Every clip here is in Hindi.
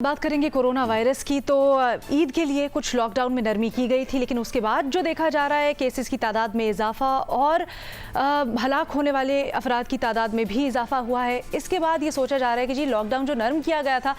बात करेंगे कोरोना वायरस की। तो ईद के लिए कुछ लॉकडाउन में नरमी की गई थी, लेकिन उसके बाद जो देखा जा रहा है केसेस की तादाद में इजाफा और हलाक होने वाले अफराद की तादाद में भी इजाफा हुआ है। इसके बाद ये सोचा जा रहा है कि जी लॉकडाउन जो नरम किया गया था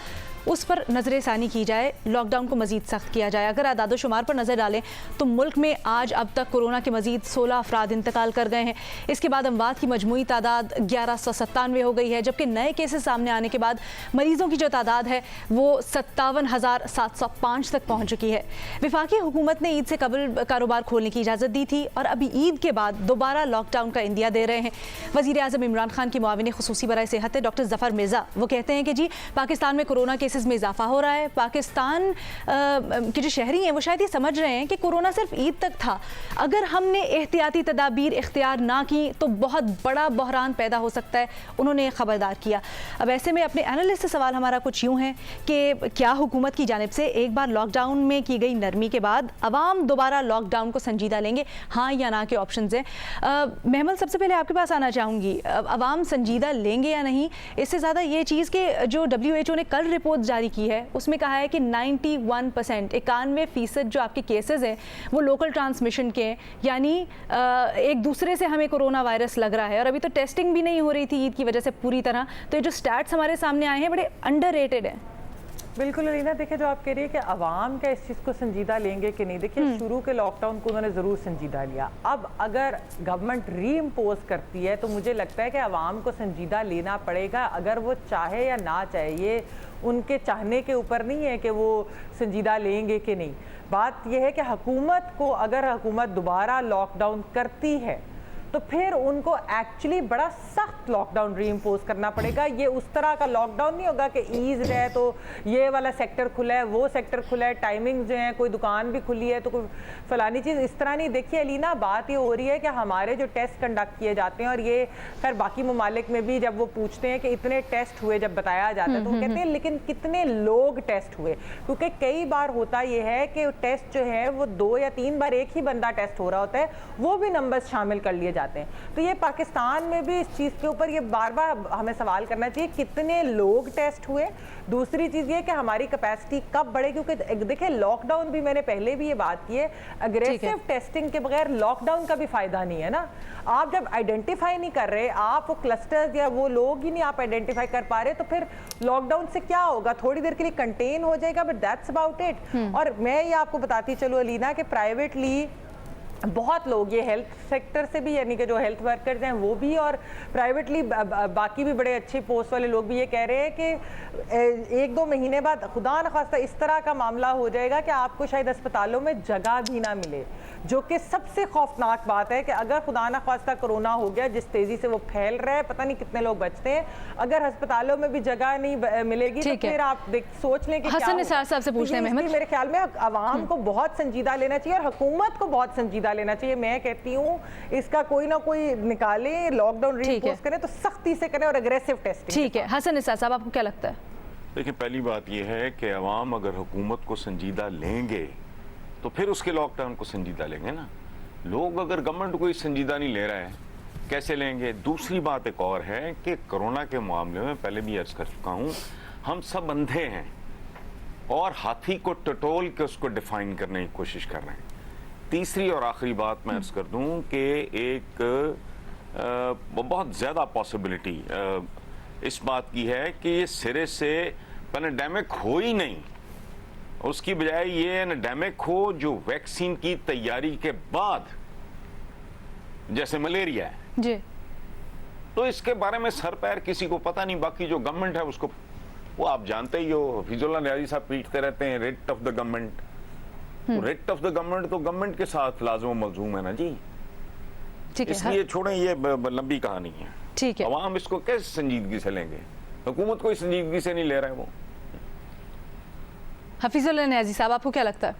उस पर नजर सानी की जाए, लॉकडाउन को मजीद सख्त किया जाए। अगर आदाद शुमार पर नज़र डालें तो मुल्क में आज अब तक कोरोना के मजीद 16 अफराद इंतकाल कर गए हैं। इसके बाद अमवात की मजमूई तादाद 1197 हो गई है, जबकि नए केसेस सामने आने के बाद मरीजों की जो तादाद है वो 57,705 तक पहुँच चुकी है। वफाकी हुकूमत ने ईद से कबल कारोबार खोलने की इजाज़त दी थी और अभी ईद के बाद दोबारा लॉकडाउन का इंदिया दे रहे हैं। वज़ीर आज़म इमरान खान की मुआविन खुसूसी बराए सेहत है डॉक्टर जफ़र मिर्ज़ा, वो कहते हैं कि जी पाकिस्तान में कोरोना केसेस में इजाफा हो रहा है। पाकिस्तान के जो शहरी हैं वो शायद ये समझ रहे हैं कि कोरोना सिर्फ ईद तक था, अगर हमने एहतियाती तदाबीर इख्तियार ना की तो बहुत बड़ा बहरान पैदा हो सकता है। उन्होंने खबरदार किया। अब ऐसे में अपने एनालिस्ट से सवाल हमारा कुछ यूँ है कि क्या हुकूमत की जानिब से एक बार लॉकडाउन में की गई नरमी के बाद अवाम दोबारा लॉकडाउन को संजीदा लेंगे, हाँ या ना के ऑप्शन हैं। महमल, सबसे पहले आपके पास आना चाहूँगी, अवाम संजीदा लेंगे या नहीं? इससे ज़्यादा ये चीज़ कि जो WHO ने कल रिपोर्ट जारी की है उसमें कहा है कि 91% 91% जो आपके केसेस हैं वो लोकल ट्रांसमिशन के हैं, यानी एक दूसरे से हमें कोरोना वायरस लग रहा है। और अभी तो टेस्टिंग भी नहीं हो रही थी ईद की वजह से पूरी तरह, तो ये जो स्टैट्स हमारे सामने आए हैं बड़े अंडररेटेड हैं। बिल्कुल अलीना, देखिए जो आप कह रही है कि अवाम क्या इस चीज़ को संजीदा लेंगे कि नहीं, देखिए शुरू के लॉकडाउन को उन्होंने ज़रूर संजीदा लिया। अब अगर गवर्नमेंट री इम्पोज करती है तो मुझे लगता है कि अवाम को संजीदा लेना पड़ेगा, अगर वो चाहे या ना चाहे। ये उनके चाहने के ऊपर नहीं है कि वो संजीदा लेंगे कि नहीं। बात यह है कि हुकूमत को, अगर हुकूमत दोबारा लॉकडाउन करती है तो फिर उनको एक्चुअली बड़ा सख्त लॉकडाउन री इम्पोज करना पड़ेगा। ये उस तरह का लॉकडाउन नहीं होगा कि ईज है तो ये वाला सेक्टर खुला है, वो सेक्टर खुला है, टाइमिंग जो है, कोई दुकान भी खुली है तो कोई फलानी चीज़, इस तरह नहीं। देखिए अलीना, बात ये हो रही है कि हमारे जो टेस्ट कंडक्ट किए जाते हैं, और ये खैर बाकी ममालिक में भी जब वो पूछते हैं कि इतने टेस्ट हुए, जब बताया जाता है तो वो कहते हैं लेकिन कितने लोग टेस्ट हुए, क्योंकि कई बार होता ये है कि टेस्ट जो है वो 2 या 3 बार एक ही बंदा टेस्ट हो रहा होता है, वो भी नंबर्स शामिल कर लिए जाते हैं। तो ये पाकिस्तान में भी इस चीज़ के ऊपर ये बार बार हमें सवाल करना चाहिए कितने लोग टेस्ट हुए। दूसरी चीज़ ये कि हमारी कैपेसिटी कब बढ़े, क्योंकि देखिए लॉकडाउन भी, मैंने पहले भी ये बात की है, अग्रेसिव टेस्टिंग के बगैर लॉकडाउन का भी फायदा नहीं है ना। आप जब आइडेंटिफाई नहीं कर रहे, आप वो क्लस्टर्स या वो लोग ही नहीं आप आइडेंटिफाई कर पा रहे, तो फिर लॉकडाउन से क्या होगा? थोड़ी देर के लिए कंटेन हो जाएगा, बट दैट्स अबाउट इट। और मैं ये आपको बताती चलूँ अलीना कि प्राइवेटली बहुत लोग, ये हेल्थ सेक्टर से भी, यानी कि जो हेल्थ वर्कर्स हैं वो भी, और प्राइवेटली बाकी भी बड़े अच्छे पोस्ट वाले लोग भी ये कह रहे हैं कि 1-2 महीने बाद खुदा न खास्ता इस तरह का मामला हो जाएगा कि आपको शायद अस्पतालों में जगह भी ना मिले, जो कि सबसे खौफनाक बात है कि अगर खुदा न खास्ता कोरोना हो गया, जिस तेज़ी से वो फैल रहा है, पता नहीं कितने लोग बचते हैं, अगर अस्पतालों में भी जगह नहीं मिलेगी तो फिर आप सोच लें कि हसन निसार साहब से पूछते हैं। मेरे ख्याल में अवाम को बहुत संजीदा लेना चाहिए और हुकूमत को बहुत संजीदा लेना चाहिए। मैं कहती हूँ इसका कोई ना कोई निकाले, लॉकडाउन रीइंफोर्स करें तो सख्ती से करें और एग्रेसिव टेस्टिंग। ठीक है, हसन निसार साहब आपको क्या लगता है? देखिए, पहली बात यह है कि अवाम अगर हुकूमत को संजीदा लेंगे तो फिर उसके लॉकडाउन को संजीदा लेंगे ना। लोग अगर गवर्नमेंट को संजीदा नहीं ले रहा है, कैसे लेंगे? दूसरी बात एक और है कि कोरोना के मामले में पहले भी अर्ज कर चुका हूँ, हम सब अंधे हैं और हाथी को टटोल के उसको डिफाइन करने की कोशिश कर रहे हैं। तीसरी और आखिरी बात मैं अर्ज कर दूं कि एक बहुत ज़्यादा पॉसिबिलिटी इस बात की है कि ये सिरे से पैंडेमिक हो ही नहीं, उसकी बजाय ये एंडेमिक हो जो वैक्सीन की तैयारी के बाद, जैसे मलेरिया है जी। तो इसके बारे में सर पैर किसी को पता नहीं। बाकी जो गवर्नमेंट है उसको, वो आप जानते ही हो, हफीजुल्लाह नियाज़ी साहब पीटते रहते हैं writ of the government. Rate of the government तो गवर्नमेंट के साथ लाज़िम मलज़ूम है ना जी। ठीक है, इसलिए छोड़ें, ये लंबी कहानी है। ठीक है, अवाम इसको कैसे संजीदगी से लेंगे? हुकूमत कोई संजीदगी से नहीं ले रहा है वो। हफीजुल्लाह नियाज़ी साहब आपको क्या लगता है?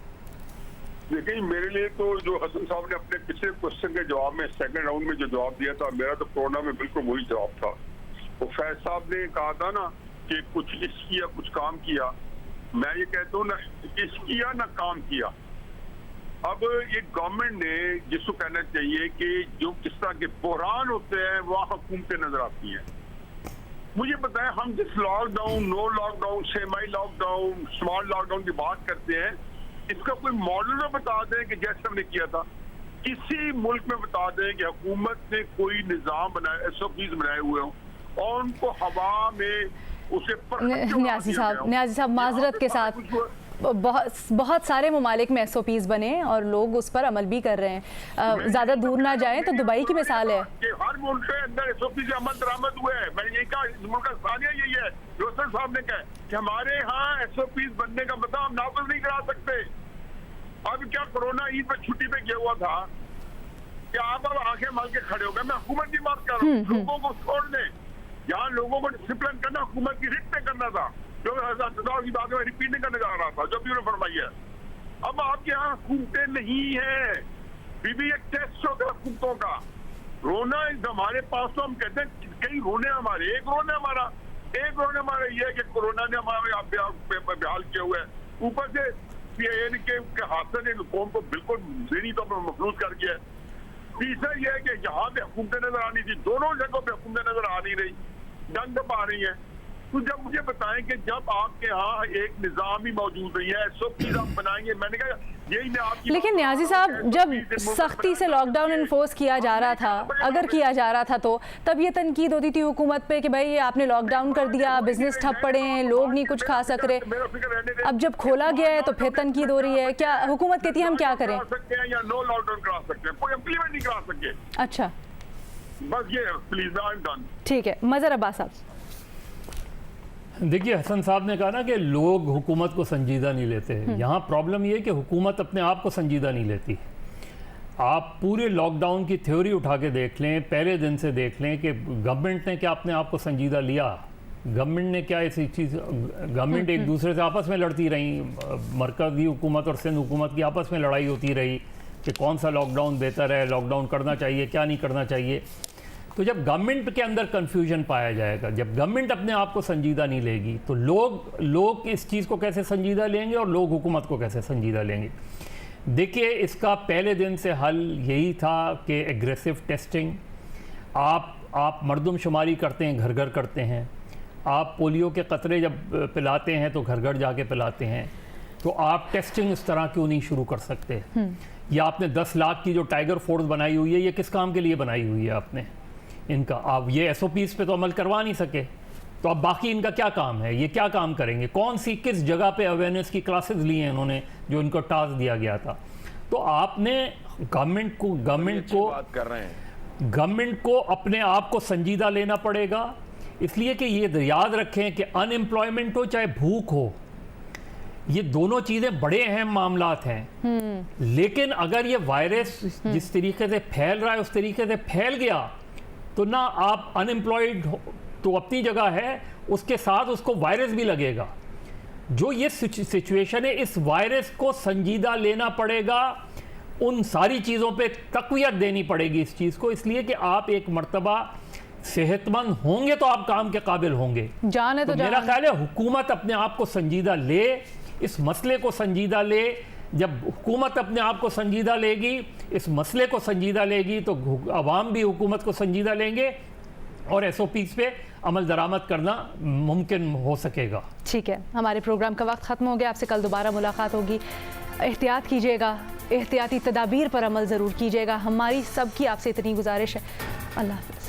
देखिए, मेरे लिए तो जो हसन साहब ने अपने पिछले क्वेश्चन के जवाब में, सेकंड राउंड में जो जवाब दिया था, मेरा तो कोरोना में बिल्कुल वही जवाब था। वो फैज साहब ने कहा था ना कि कुछ इस किया कुछ काम किया, मैं ये कहता हूँ ना इस किया ना काम किया। अब ये गवर्नमेंट ने, जिसको कहना चाहिए कि जो किस तरह के बहरान होते हैं वहाँ हुकूमतें नजर आती हैं, मुझे बताएं, हम जिस lockdown, no lockdown, semi lockdown, small lockdown की बात करते हैं, इसका कोई मॉडल तो बता दें कि जैसे हमने किया था। किसी मुल्क में बता दें कि हुकूमत ने कोई निज़ाम बनाए, SOPs बनाए हुए हों और उनको हवा में उसे न्याजी साहब माजरत के साथ बहुत सारे ममालिक में SOPs बने और लोग उस पर अमल भी कर रहे हैं। ज़्यादा दूर ना जाएं तो दुबई की मिसाल है कि हर मुल्क के अंदर SOP से अमल दरामद हुए हैं। मैंने यही कहा, इस मुल्क का सानिया यही है, रोशन साहब ने कहा कि हमारे यहाँ SOPs बनने का मतलब हम नाफिज नहीं करा सकते। अब क्या कोरोना ईद पर छुट्टी पे गया हुआ था कि आप अब आंखें मार के खड़े हो गए। मैं हुकूमत की बात कर रहा हूँ, लोगों को छोड़ दें। यहाँ लोगों को डिसिप्लिन करना हुकूमत की रिट पे करना था, जो की बात में रिपीट नहीं करने जा रहा था, जो भी उन्होंने फरमाई है। अब आपके यहाँ हुकूमतें नहीं है, बीबी एक टेस्ट होता है हुकूमतों का। रोना हमारे पास तो हम कहते हैं कई रोने हमारे, एक रोने हमारा ये है कि कोरोना ने हमारे बेहाल किया हुआ है। ऊपर से PIN के हादसे ने कौम को बिल्कुल ज़हनी तौर पर मफलूज कर दिया है। तीसरा ये है कि यहाँ पे हुकूमतें नजर आनी थी, दोनों जगहों पे हुकूमतें नजर आ नहीं रही, जंग आ रही है। तो जब मुझे बताएं कि जब आपके यहाँ एक निज़ाम ही मौजूद नहीं है, SOPs आप बनाएंगे, मैंने कहा यही मैं आपकी। लेकिन न्याजी साहब, जब सख्ती से लॉकडाउन इन्फोर्स किया जा रहा था, अगर किया जा रहा था तो तब ये तनकीद होती थी हुकूमत पे कि भाई आपने लॉकडाउन कर दिया, बिजनेस ठप पड़े हैं, लोग नहीं कुछ खा सक रहे। अब जब खोला गया है तो फिर तनकीद हो रही है। क्या हुकूमत कहती है हम क्या करें? या नो लॉकडाउन करा सकते हैं, कोई इम्प्लीमेंट नहीं करा सकते। अच्छा, बस ये प्लीज, आई एम डन। ठीक है, मज़हर अब्बास साहब। देखिए, हसन साहब ने कहा ना कि लोग हुकूमत को संजीदा नहीं लेते। यहाँ प्रॉब्लम ये है कि हुकूमत अपने आप को संजीदा नहीं लेती। आप पूरे लॉकडाउन की थ्योरी उठा के देख लें, पहले दिन से देख लें कि गवर्नमेंट ने क्या अपने आप को संजीदा लिया। गवर्नमेंट ने क्या ऐसी चीज़, गवर्नमेंट एक दूसरे से आपस में लड़ती रही, मरकज़ी हुकूमत और सिंध हुकूमत की आपस में लड़ाई होती रही कि कौन सा लॉकडाउन बेहतर है, लॉकडाउन करना चाहिए, क्या नहीं करना चाहिए। तो जब गवर्नमेंट के अंदर कन्फ्यूजन पाया जाएगा, जब गवर्नमेंट अपने आप को संजीदा नहीं लेगी, तो लोग इस चीज़ को कैसे संजीदा लेंगे और लोग हुकूमत को कैसे संजीदा लेंगे। देखिए, इसका पहले दिन से हल यही था कि एग्रेसिव टेस्टिंग। आप मरदमशुमारी करते हैं, घर घर करते हैं। आप पोलियो के कतरे जब पिलाते हैं तो घर घर जाके पिलाते हैं। तो आप टेस्टिंग इस तरह क्यों नहीं शुरू कर सकते? या आपने 10 लाख की जो टाइगर फोर्स बनाई हुई है, ये किस काम के लिए बनाई हुई है आपने? इनका आप ये SOPs पे तो अमल करवा नहीं सके, तो अब बाकी इनका क्या काम है? ये क्या काम करेंगे? कौन सी किस जगह पे अवेयरनेस की क्लासेस ली हैं इन्होंने जो इनको टास्क दिया गया था? तो आपने गवर्नमेंट को अपने आप को संजीदा लेना पड़ेगा। इसलिए कि ये याद रखें कि अनएम्प्लॉयमेंट हो चाहे भूख हो, ये दोनों चीज़ें बड़े अहम मामलात हैं। लेकिन अगर ये वायरस जिस तरीके से फैल रहा है उस तरीके से फैल गया तो ना आप अनएम्प्लॉयड तो अपनी जगह है, उसके साथ उसको वायरस भी लगेगा। जो ये सिचुएशन है, इस वायरस को संजीदा लेना पड़ेगा, उन सारी चीज़ों पे तक़वियत देनी पड़ेगी इस चीज़ को। इसलिए कि आप एक मर्तबा सेहतमंद होंगे तो आप काम के काबिल होंगे। जाने तो मेरा ख्याल है हुकूमत अपने आप को संजीदा ले, इस मसले को संजीदा ले। जब हुकूमत अपने आप को संजीदा लेगी, इस मसले को संजीदा लेगी, तो अवाम भी हुकूमत को संजीदा लेंगे और SOPs पे अमल दरामद करना मुमकिन हो सकेगा। ठीक है, हमारे प्रोग्राम का वक्त ख़त्म हो गया। आपसे कल दोबारा मुलाकात होगी। एहतियात कीजिएगा, एहतियाती तदाबीर पर अमल ज़रूर कीजिएगा। हमारी सबकी आपसे इतनी गुजारिश है। अल्लाह हाफ़िज़।